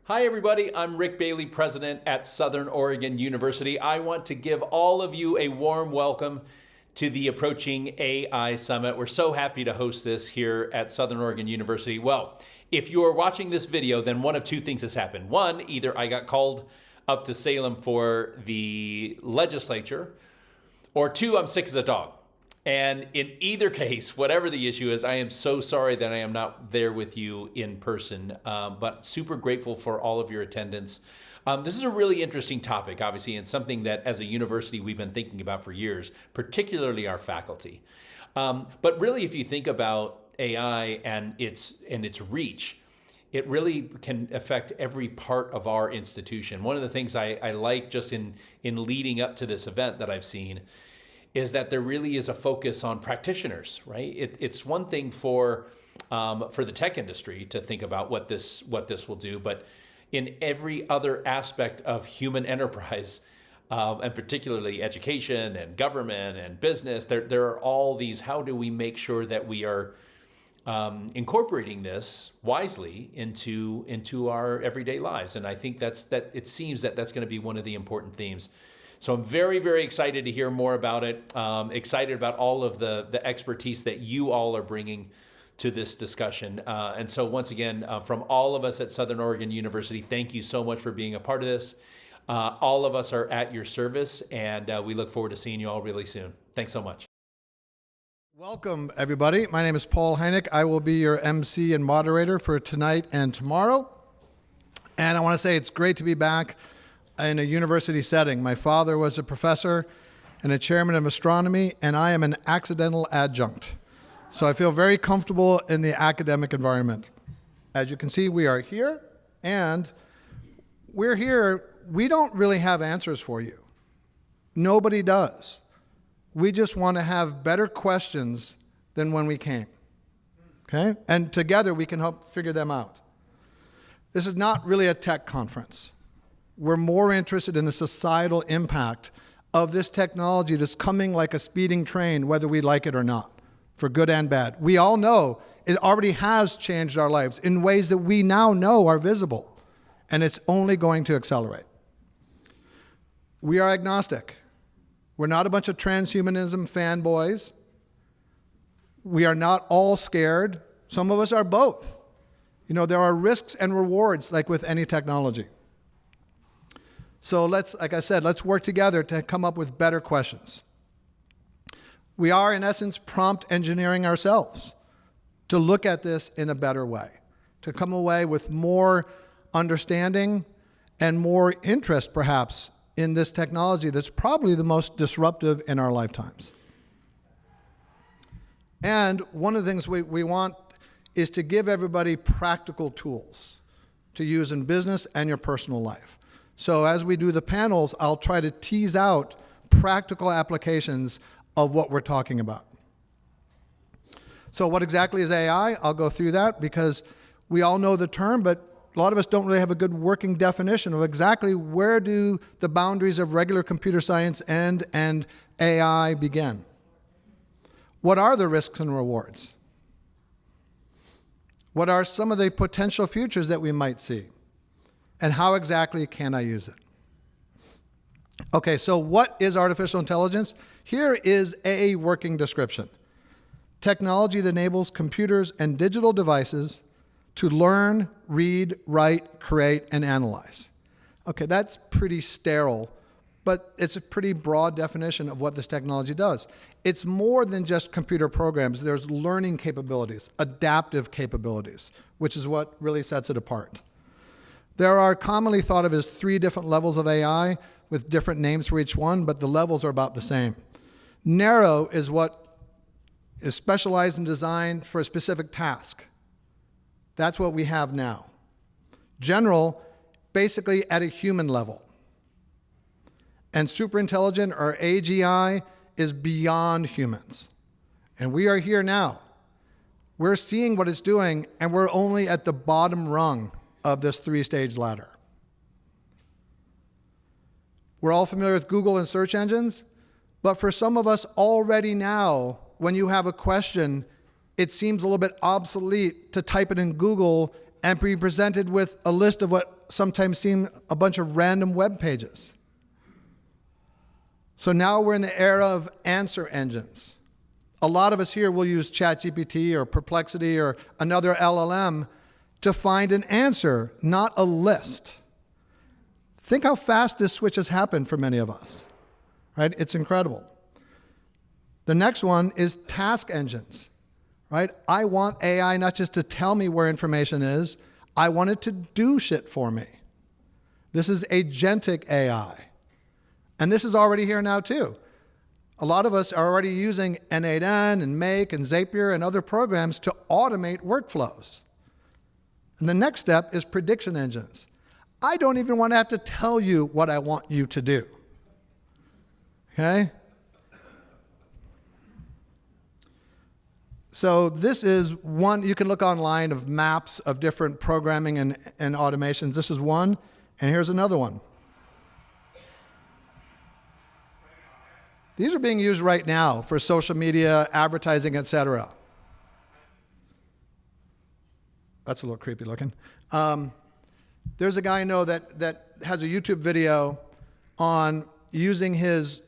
Hi everybody, I'm Rick Bailey, president at Southern Oregon University. I want to give all of you a warm welcome to the approaching AI Summit. We're so happy to host this here at Southern Oregon University. Well, if you are watching this video, then one of two things has happened. One, either I got called up to Salem for the legislature, or two, I'm sick as a dog. And in either case, whatever the issue is, I am so sorry that I am not there with you in person, but super grateful for all of your attendance. This is a really interesting topic, obviously, and something that as a university we've been thinking about for years, particularly our faculty. But really, if you think about AI and its reach, it really can affect every part of our institution. One of the things I like just in leading up to this event that I've seen is that there really is a focus on practitioners, right? It's one thing for the tech industry to think about what this will do, but in every other aspect of human enterprise, and particularly education and government and business, there are all these, how do we make sure that we are incorporating this wisely into our everyday lives? And I think it seems that that's going to be one of the important themes. So I'm very, very excited to hear more about it. Excited about all of the expertise that you all are bringing to this discussion. And so once again, from all of us at Southern Oregon University, thank you so much for being a part of this. All of us are at your service, and we look forward to seeing you all really soon. Thanks so much. Welcome, everybody. My name is Paul Hynek. I will be your MC and moderator for tonight and tomorrow. And I want to say it's great to be back in a university setting. My father was a professor and a chairman of astronomy, and I am an accidental adjunct. So I feel very comfortable in the academic environment. As you can see, we are here, and we're here. We don't really have answers for you. Nobody does. We just want to have better questions than when we came, okay? And together we can help figure them out. This is not really a tech conference. We're more interested in the societal impact of this technology that's coming like a speeding train, whether we like it or not, for good and bad. We all know it already has changed our lives in ways that we now know are visible, and it's only going to accelerate. We are agnostic. We're not a bunch of transhumanism fanboys. We are not all scared. Some of us are both. You know, there are risks and rewards like with any technology. So like I said, let's work together to come up with better questions. We are, in essence, prompt engineering ourselves to look at this in a better way, to come away with more understanding and more interest, perhaps, in this technology that's probably the most disruptive in our lifetimes. And one of the things we want is to give everybody practical tools to use in business and your personal life. So as we do the panels, I'll try to tease out practical applications of what we're talking about. So what exactly is AI? I'll go through that because we all know the term, but a lot of us don't really have a good working definition of exactly where do the boundaries of regular computer science end and AI begin. What are the risks and rewards? What are some of the potential futures that we might see? And how exactly can I use it? Okay, so what is artificial intelligence? Here is a working description. Technology that enables computers and digital devices to learn, read, write, create, and analyze. Okay, that's pretty sterile, but it's a pretty broad definition of what this technology does. It's more than just computer programs. There's learning capabilities, adaptive capabilities, which is what really sets it apart. There are commonly thought of as 3 different levels of AI with different names for each one, but the levels are about the same. Narrow is what is specialized and designed for a specific task. That's what we have now. General, basically at a human level. And superintelligent, or AGI, is beyond humans. And we are here now. We're seeing what it's doing, and we're only at the bottom rung of this 3-stage ladder. We're all familiar with Google and search engines, but for some of us already now, when you have a question, it seems a little bit obsolete to type it in Google and be presented with a list of what what sometimes seem a bunch of random web pages. So now we're in the era of answer engines. A lot of us here will use ChatGPT or Perplexity or another LLM to find an answer, not a list. Think how fast this switch has happened for many of us, right? It's incredible. The next one is task engines, right? I want AI not just to tell me where information is, I want it to do shit for me. This is agentic AI. And this is already here now too. A lot of us are already using N8N and Make and Zapier and other programs to automate workflows. And the next step is prediction engines. I don't even want to have to tell you what I want you to do. Okay? So this is one, you can look online of maps of different programming and automations. This is one, and here's another one. These are being used right now for social media, advertising, etc. That's a little creepy looking. There's a guy I know that has a YouTube video on using his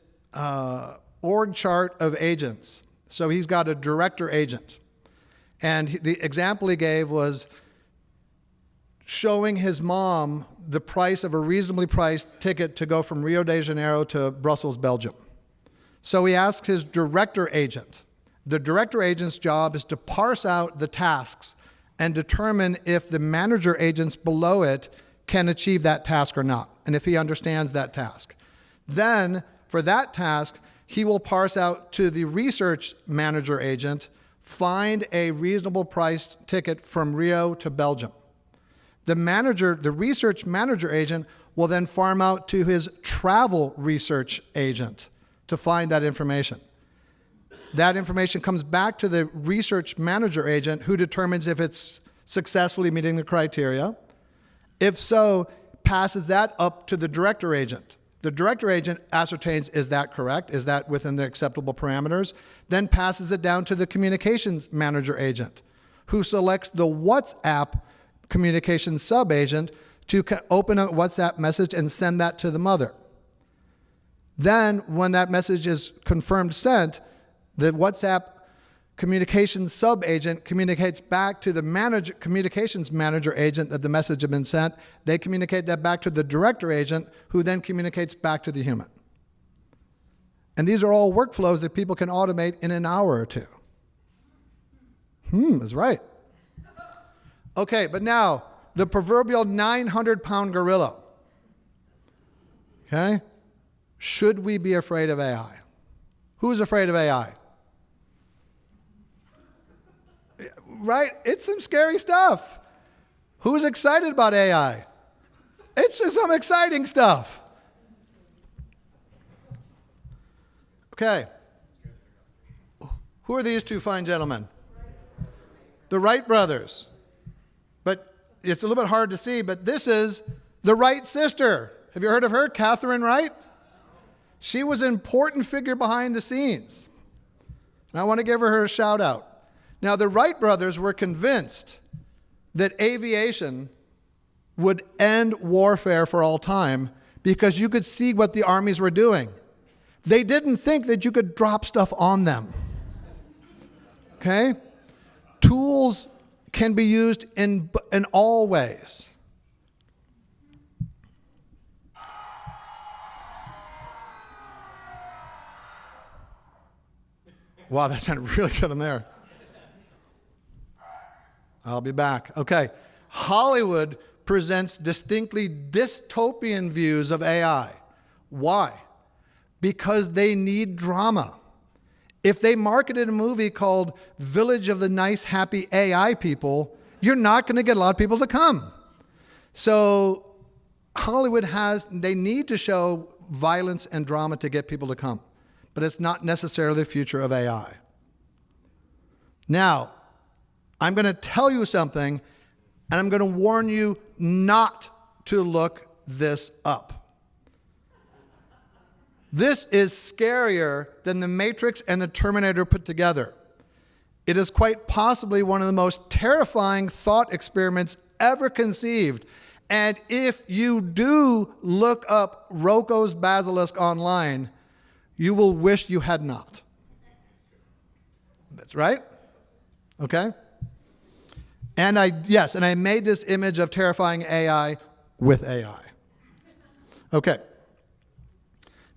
org chart of agents. So he's got a director agent. And the example he gave was showing his mom the price of a reasonably priced ticket to go from Rio de Janeiro to Brussels, Belgium. So he asked his director agent. The director agent's job is to parse out the tasks and determine if the manager agents below it can achieve that task or not, and if he understands that task. Then, for that task, he will parse out to the research manager agent, find a reasonable priced ticket from Rio to Belgium. The research manager agent will then farm out to his travel research agent to find that information. That information comes back to the research manager agent who determines if it's successfully meeting the criteria. If so, passes that up to the director agent. The director agent ascertains, is that correct? Is that within the acceptable parameters? Then passes it down to the communications manager agent, who selects the WhatsApp communications sub-agent to open a WhatsApp message and send that to the mother. Then, when that message is confirmed sent, the WhatsApp communications sub-agent communicates back to the communications manager agent that the message had been sent. They communicate that back to the director agent, who then communicates back to the human. And these are all workflows that people can automate in an hour or two. That's right. Okay, but now, the proverbial 900-pound gorilla. Okay? Should we be afraid of AI? Who's afraid of AI? Right? It's some scary stuff. Who's excited about AI? It's just some exciting stuff. Okay. Who are these two fine gentlemen? The Wright brothers. But it's a little bit hard to see, but this is the Wright sister. Have you heard of her? Catherine Wright? She was an important figure behind the scenes. And I want to give her a shout out. Now, the Wright brothers were convinced that aviation would end warfare for all time because you could see what the armies were doing. They didn't think that you could drop stuff on them. Okay? Tools can be used in all ways. Wow, that sounded really good in there. I'll be back. Okay. Hollywood presents distinctly dystopian views of AI. Why? Because they need drama. If they marketed a movie called Village of the Nice, Happy AI People, you're not going to get a lot of people to come. So Hollywood they need to show violence and drama to get people to come. But it's not necessarily the future of AI. Now, I'm going to tell you something, and I'm going to warn you not to look this up. This is scarier than the Matrix and the Terminator put together. It is quite possibly one of the most terrifying thought experiments ever conceived, And if you do look up Rocco's basilisk online, you will wish you had not. That's right? Okay? And I made this image of terrifying AI with AI. Okay.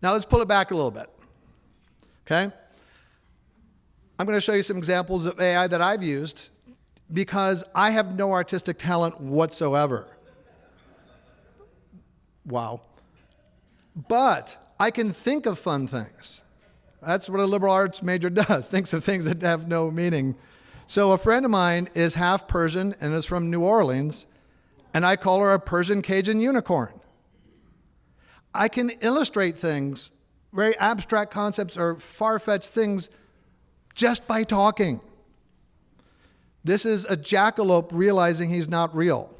Now let's pull it back a little bit. Okay? I'm going to show you some examples of AI that I've used because I have no artistic talent whatsoever. Wow. But I can think of fun things. That's what a liberal arts major does, thinks of things that have no meaning. So a friend of mine is half Persian and is from New Orleans, and I call her a Persian Cajun unicorn. I can illustrate things, very abstract concepts or far-fetched things, just by talking. This is a jackalope realizing he's not real.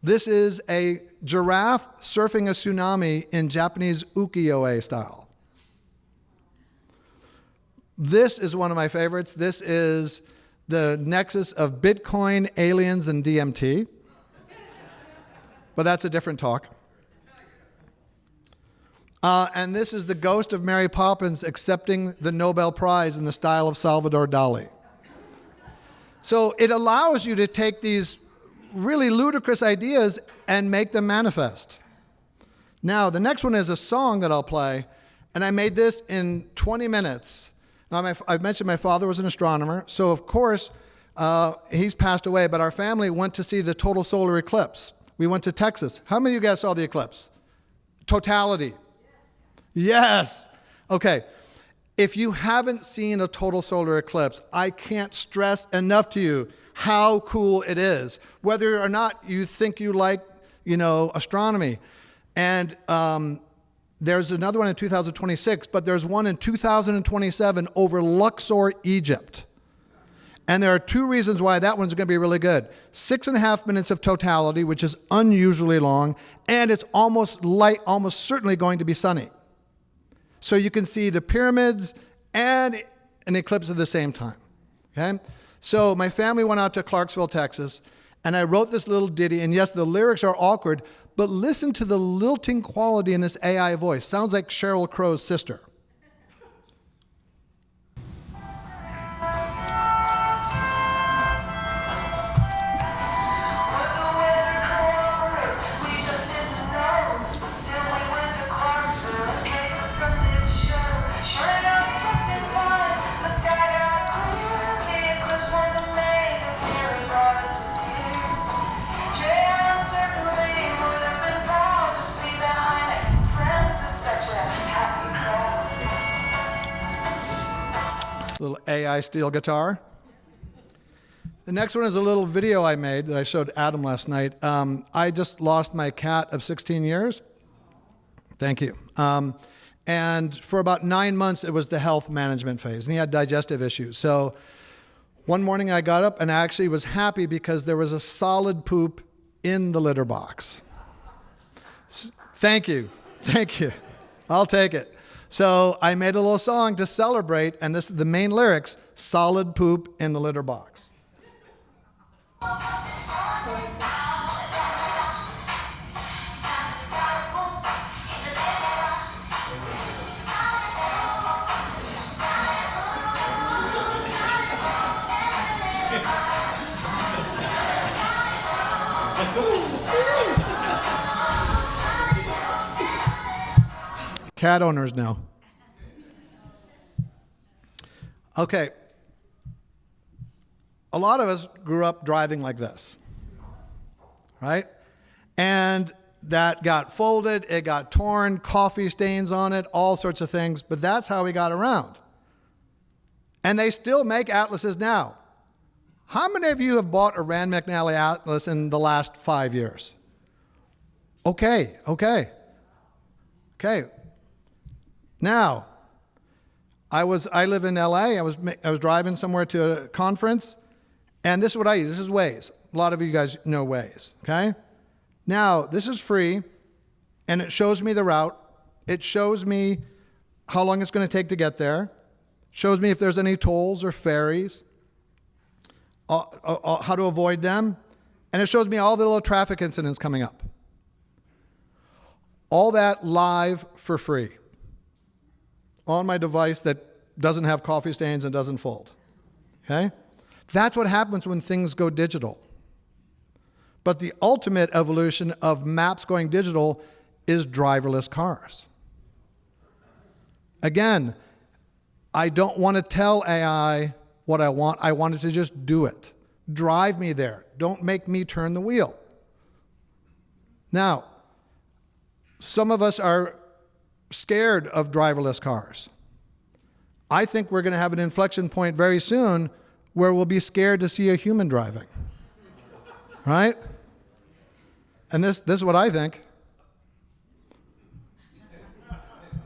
This is a giraffe surfing a tsunami in Japanese ukiyo-e style. This is one of my favorites. This is the nexus of Bitcoin, aliens, and DMT. But that's a different talk. And this is the ghost of Mary Poppins accepting the Nobel Prize in the style of Salvador Dali. So it allows you to take these really ludicrous ideas and make them manifest. Now, the next one is a song that I'll play, and I made this in 20 minutes. Now, I've mentioned my father was an astronomer, so of course, he's passed away, but our family went to see the total solar eclipse. We went to Texas. How many of you guys saw the eclipse? Totality. Yes. Okay. If you haven't seen a total solar eclipse, I can't stress enough to you how cool it is, whether or not you think you like, astronomy. And there's another one in 2026, but there's one in 2027 over Luxor, Egypt. And there are two reasons why that one's going to be really good. 6.5 minutes of totality, which is unusually long, and it's almost certainly going to be sunny. So you can see the pyramids and an eclipse at the same time. Okay? So my family went out to Clarksville, Texas, and I wrote this little ditty, and yes, the lyrics are awkward, but listen to the lilting quality in this AI voice. Sounds like Sheryl Crow's sister. Little AI steel guitar. The next one is a little video I made that I showed Adam last night. I just lost my cat of 16 years. Thank you. And for about 9 months, it was the health management phase, and he had digestive issues. So one morning I got up and I actually was happy because there was a solid poop in the litter box. Thank you. Thank you. I'll take it. So I made a little song to celebrate, and this is the main lyrics, solid poop in the litter box. Cat owners now. Okay. A lot of us grew up driving like this, right? And that got folded, it got torn, coffee stains on it, all sorts of things, but that's how we got around. And they still make atlases now. How many of you have bought a Rand McNally atlas in the last 5 years? Okay. Now, I live in LA. I was driving somewhere to a conference, and this is what I use. This is Waze. A lot of you guys know Waze, okay? Now, this is free, and it shows me the route. It shows me how long it's going to take to get there. Shows me if there's any tolls or ferries, how to avoid them. And it shows me all the little traffic incidents coming up. All that live for free on my device that doesn't have coffee stains and doesn't fold. Okay? That's what happens when things go digital. But the ultimate evolution of maps going digital is driverless cars. Again, I don't want to tell AI what I want. I want it to just do it. Drive me there. Don't make me turn the wheel. Now, some of us are scared of driverless cars. I think we're going to have an inflection point very soon where we'll be scared to see a human driving. Right? And this is what I think.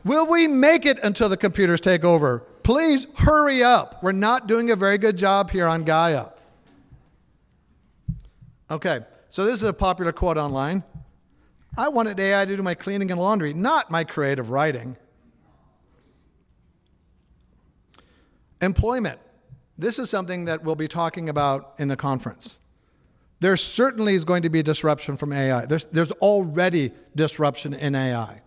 Will we make it until the computers take over? Please hurry up. We're not doing a very good job here on Gaia. Okay, so this is a popular quote online. I wanted AI to do my cleaning and laundry, not my creative writing. Employment. This is something that we'll be talking about in the conference. There certainly is going to be disruption from AI. There's already disruption in AI.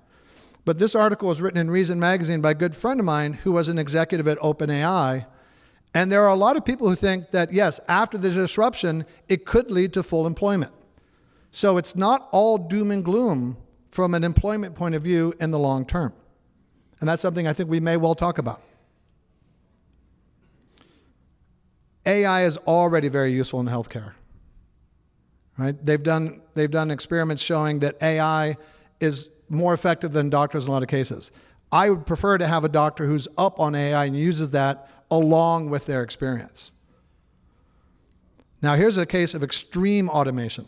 But this article was written in Reason Magazine by a good friend of mine who was an executive at OpenAI. And there are a lot of people who think that, yes, after the disruption, it could lead to full employment. So it's not all doom and gloom from an employment point of view in the long term. And that's something I think we may well talk about. AI is already very useful in healthcare. Right? They've done experiments showing that AI is more effective than doctors in a lot of cases. I would prefer to have a doctor who's up on AI and uses that along with their experience. Now here's a case of extreme automation.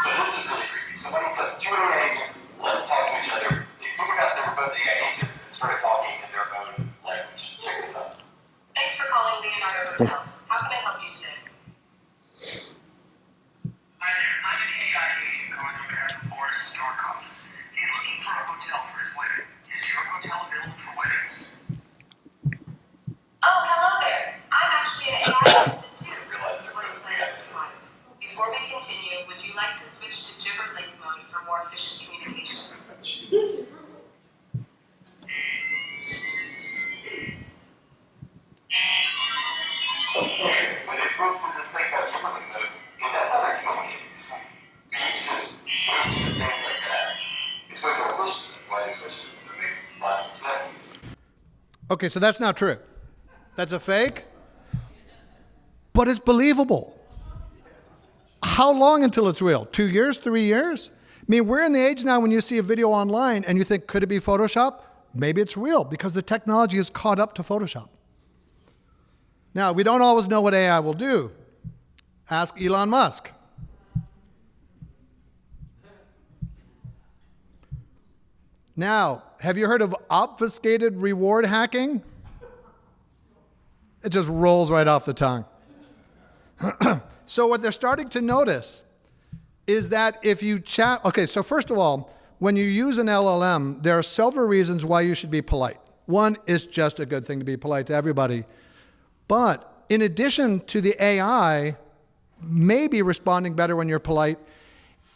So this is really creepy. Somebody took two AI agents, let them talk to each other. They figured out they were both AI agents and started talking in their own language. Check this out. Thanks for calling Leonardo Hotel. How can I help you today? Hi there. I'm an AI agent calling on behalf of Boris Starkov. He's looking for a hotel for his wedding. Is your hotel available for weddings? Oh, hello there. I'm actually an AI assistant too. I realize they're What a both pleasure AI surprise. Before we continue, would you like to switch to gibber-link mode for more efficient communication? When they throw through this thing called gibberling mode, that's how they're communicating. It's like beeps and things like that. It's way more efficient. That's why they switched it. So it makes logical sense. Okay, so that's not true. That's a fake, but it's believable. How long until it's real? 2 years, 3 years? I mean, we're in the age now when you see a video online and you think, could it be Photoshop? Maybe it's real because the technology is caught up to Photoshop. Now, we don't always know what AI will do. Ask Elon Musk. Now, have you heard of obfuscated reward hacking? It just rolls right off the tongue. So what they're starting to notice is that if you chat, okay, so first of all, when you use an LLM, there are several reasons why you should be polite. One, it's just a good thing to be polite to everybody. But in addition to the AI maybe responding better when you're polite,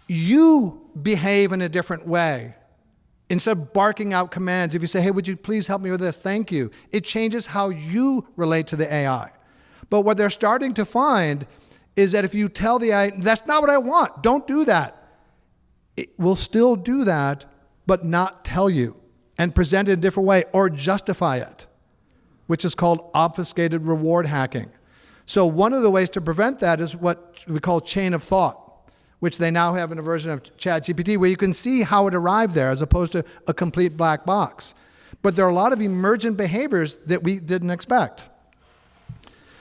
you behave in a different way. Instead of barking out commands, if you say, hey, would you please help me with this? Thank you. It changes how you relate to the AI. But what they're starting to find is that if you tell the AI, that's not what I want, don't do that, it will still do that, but not tell you and present it in a different way or justify it, which is called obfuscated reward hacking. So one of the ways to prevent that is what we call chain of thought, which they now have in a version of ChatGPT where you can see how it arrived there as opposed to a complete black box. But there are a lot of emergent behaviors that we didn't expect.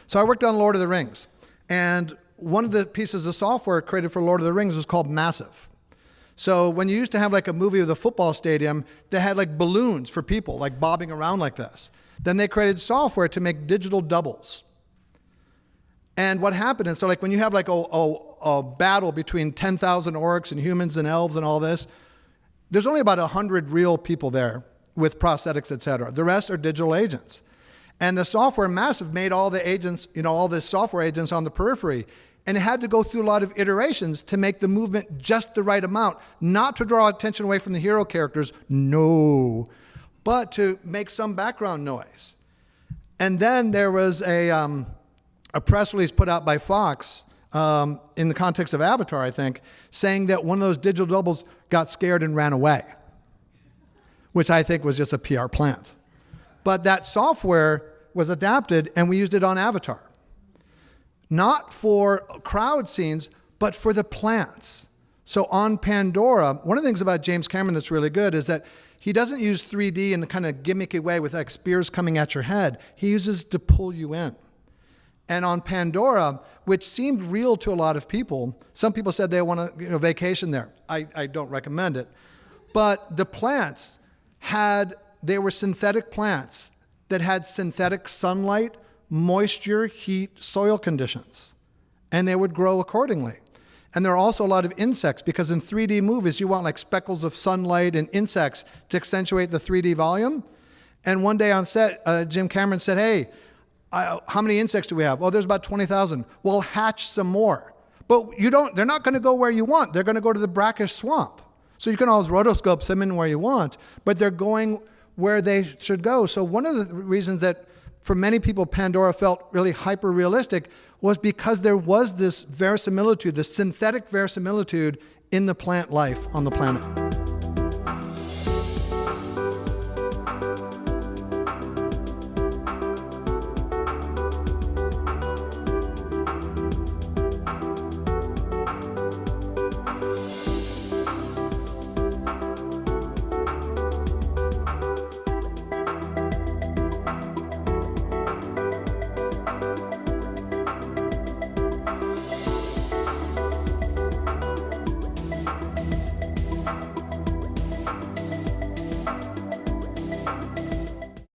So I worked on Lord of the Rings, and one of the pieces of software created for Lord of the Rings was called Massive. So when you used to have like a movie with a football stadium, they had like balloons for people like bobbing around like this. Then they created software to make digital doubles. And what happened is, so like when you have like a battle between 10,000 orcs and humans and elves and all this, there's only about 100 real people there with prosthetics, et cetera. The rest are digital agents. And the software massive made all the agents, all the software agents on the periphery. And it had to go through a lot of iterations to make the movement just the right amount, not to draw attention away from the hero characters, no, but to make some background noise. And then there was a press release put out by Fox in the context of Avatar, I think, saying that one of those digital doubles got scared and ran away, which I think was just a PR plant. But that software was adapted and we used it on Avatar. Not for crowd scenes, but for the plants. So on Pandora, one of the things about James Cameron that's really good is that he doesn't use 3D in a kind of gimmicky way with like spears coming at your head. He uses to pull you in. And on Pandora, which seemed real to a lot of people, some people said they want to vacation there. I don't recommend it. But the plants they were synthetic plants that had synthetic sunlight, moisture, heat, soil conditions. And they would grow accordingly. And there are also a lot of insects because in 3D movies, you want like speckles of sunlight and insects to accentuate the 3D volume. And one day on set, Jim Cameron said, hey, how many insects do we have? Oh, there's about 20,000. We'll hatch some more. But they're not going to go where you want. They're going to go to the brackish swamp. So you can always rotoscope them in where you want, but they're going where they should go. So one of the reasons that for many people Pandora felt really hyper-realistic was because there was this verisimilitude, this synthetic verisimilitude in the plant life on the planet.